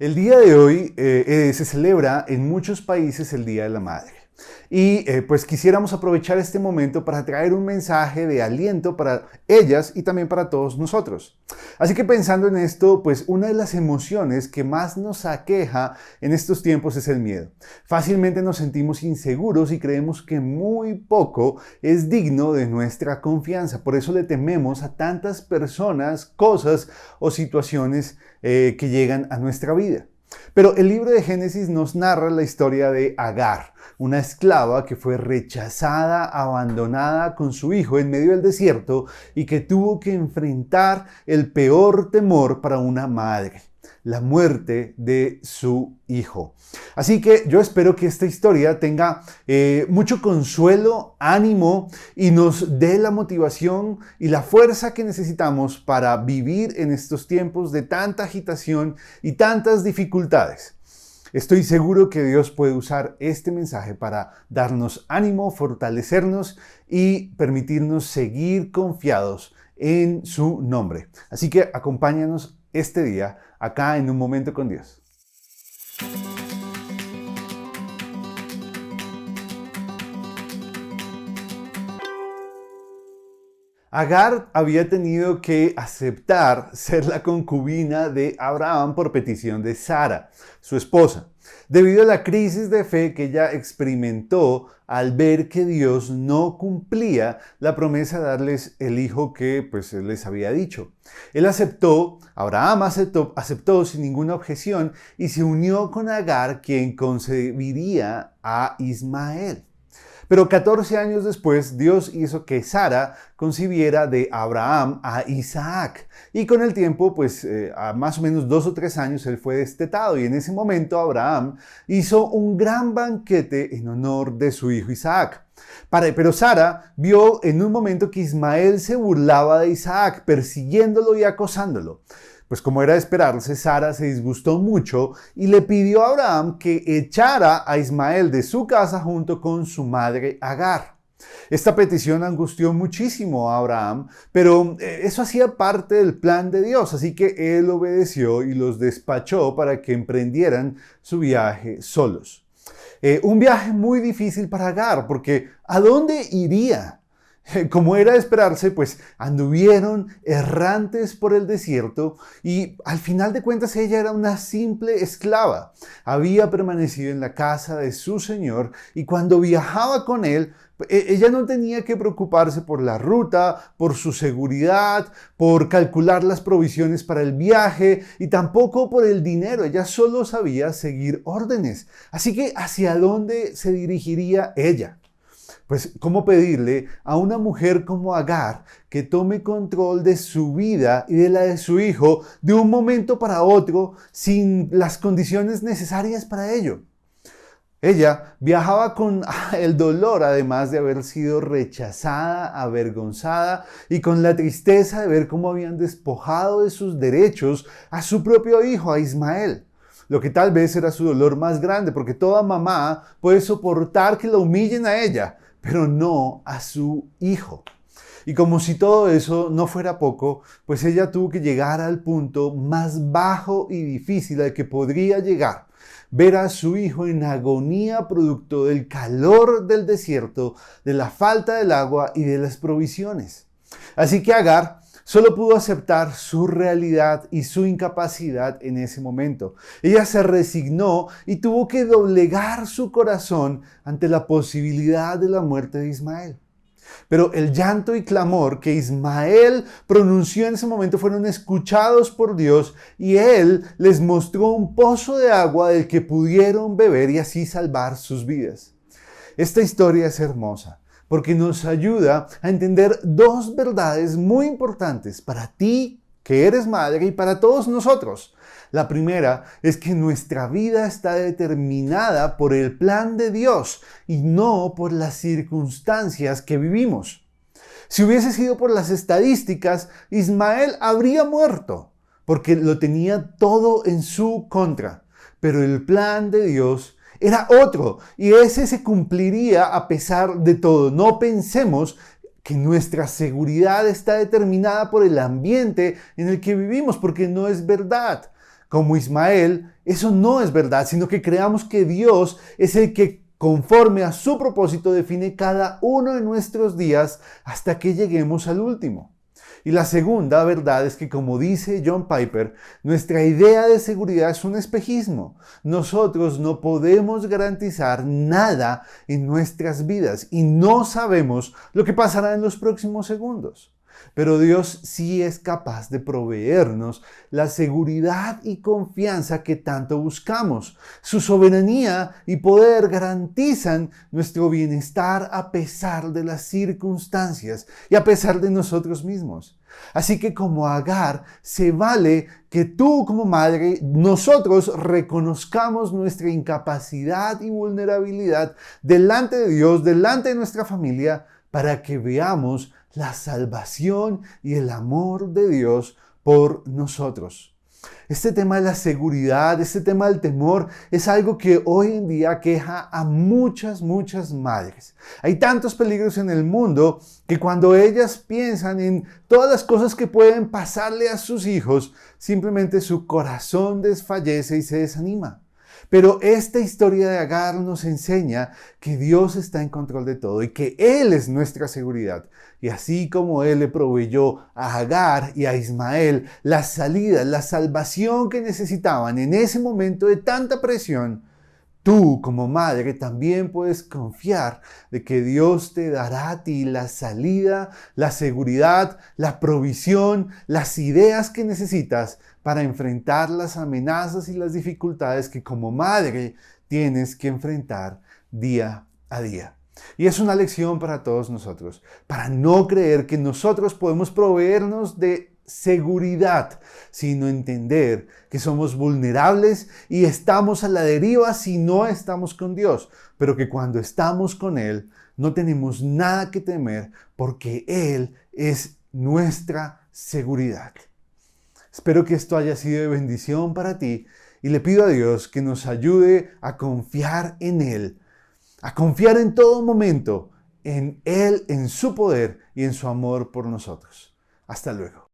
El día de hoy se celebra en muchos países el Día de la Madre. Y pues quisiéramos aprovechar este momento para traer un mensaje de aliento para ellas y también para todos nosotros. Así que pensando en esto, pues una de las emociones que más nos aqueja en estos tiempos es el miedo. Fácilmente nos sentimos inseguros y creemos que muy poco es digno de nuestra confianza. Por eso le tememos a tantas personas, cosas o situaciones que llegan a nuestra vida. Pero el libro de Génesis nos narra la historia de Agar, una esclava que fue rechazada, abandonada con su hijo en medio del desierto y que tuvo que enfrentar el peor temor para una madre: la muerte de su hijo. Así que yo espero que esta historia tenga mucho consuelo, ánimo y nos dé la motivación y la fuerza que necesitamos para vivir en estos tiempos de tanta agitación y tantas dificultades. Estoy seguro que Dios puede usar este mensaje para darnos ánimo, fortalecernos y permitirnos seguir confiados en su nombre. Así que acompáñanos este día acá en Un Momento con Dios. Agar había tenido que aceptar ser la concubina de Abraham por petición de Sara, su esposa, debido a la crisis de fe que ella experimentó al ver que Dios no cumplía la promesa de darles el hijo que pues él les había dicho. Abraham aceptó sin ninguna objeción y se unió con Agar, quien concebiría a Ismael. Pero 14 años después, Dios hizo que Sara concibiera de Abraham a Isaac. Y con el tiempo, pues a más o menos 2 o 3 años, él fue destetado. Y en ese momento Abraham hizo un gran banquete en honor de su hijo Isaac. Pero Sara vio en un momento que Ismael se burlaba de Isaac, persiguiéndolo y acosándolo. Pues como era de esperarse, Sara se disgustó mucho y le pidió a Abraham que echara a Ismael de su casa junto con su madre Agar. Esta petición angustió muchísimo a Abraham, pero eso hacía parte del plan de Dios, así que él obedeció y los despachó para que emprendieran su viaje solos. Un viaje muy difícil para Agar, porque ¿a dónde iría? Como era de esperarse, pues anduvieron errantes por el desierto y al final de cuentas ella era una simple esclava. Había permanecido en la casa de su señor y cuando viajaba con él, ella no tenía que preocuparse por la ruta, por su seguridad, por calcular las provisiones para el viaje y tampoco por el dinero. Ella solo sabía seguir órdenes. Así que ¿hacia dónde se dirigiría ella? Pues, ¿cómo pedirle a una mujer como Agar que tome control de su vida y de la de su hijo de un momento para otro sin las condiciones necesarias para ello? Ella viajaba con el dolor, además de haber sido rechazada, avergonzada y con la tristeza de ver cómo habían despojado de sus derechos a su propio hijo, a Ismael. Lo que tal vez era su dolor más grande, porque toda mamá puede soportar que la humillen a ella, pero no a su hijo. Y como si todo eso no fuera poco, pues ella tuvo que llegar al punto más bajo y difícil al que podría llegar: ver a su hijo en agonía producto del calor del desierto, de la falta del agua y de las provisiones. Así que Agar solo pudo aceptar su realidad y su incapacidad en ese momento. Ella se resignó y tuvo que doblegar su corazón ante la posibilidad de la muerte de Ismael. Pero el llanto y clamor que Ismael pronunció en ese momento fueron escuchados por Dios y Él les mostró un pozo de agua del que pudieron beber y así salvar sus vidas. Esta historia es hermosa porque nos ayuda a entender dos verdades muy importantes para ti, que eres madre, y para todos nosotros. La primera es que nuestra vida está determinada por el plan de Dios y no por las circunstancias que vivimos. Si hubiese sido por las estadísticas, Ismael habría muerto porque lo tenía todo en su contra. Pero el plan de Dios era otro y ese se cumpliría a pesar de todo. No pensemos que nuestra seguridad está determinada por el ambiente en el que vivimos, porque no es verdad. como Ismael, eso no es verdad, sino que creamos que Dios es el que conforme a su propósito define cada uno de nuestros días hasta que lleguemos al último. Y la segunda verdad es que, como dice John Piper, nuestra idea de seguridad es un espejismo. Nosotros no podemos garantizar nada en nuestras vidas y no sabemos lo que pasará en los próximos segundos. Pero Dios sí es capaz de proveernos la seguridad y confianza que tanto buscamos. Su soberanía y poder garantizan nuestro bienestar a pesar de las circunstancias y a pesar de nosotros mismos. Así que como Agar, se vale que tú como madre, nosotros reconozcamos nuestra incapacidad y vulnerabilidad delante de Dios, delante de nuestra familia, para que veamos la salvación y el amor de Dios por nosotros. Este tema de la seguridad, este tema del temor, es algo que hoy en día aqueja a muchas madres. Hay tantos peligros en el mundo que cuando ellas piensan en todas las cosas que pueden pasarle a sus hijos, simplemente su corazón desfallece y se desanima. Pero esta historia de Agar nos enseña que Dios está en control de todo y que Él es nuestra seguridad. Y así como Él le proveyó a Agar y a Ismael la salida, la salvación que necesitaban en ese momento de tanta presión, tú como madre también puedes confiar de que Dios te dará a ti la salida, la seguridad, la provisión, las ideas que necesitas para enfrentar las amenazas y las dificultades que como madre tienes que enfrentar día a día. Y es una lección para todos nosotros, para no creer que nosotros podemos proveernos de seguridad, sino entender que somos vulnerables y estamos a la deriva si no estamos con Dios, pero que cuando estamos con Él no tenemos nada que temer porque Él es nuestra seguridad. Espero que esto haya sido de bendición para ti y le pido a Dios que nos ayude a confiar en Él, a confiar en todo momento en Él, en su poder y en su amor por nosotros. Hasta luego.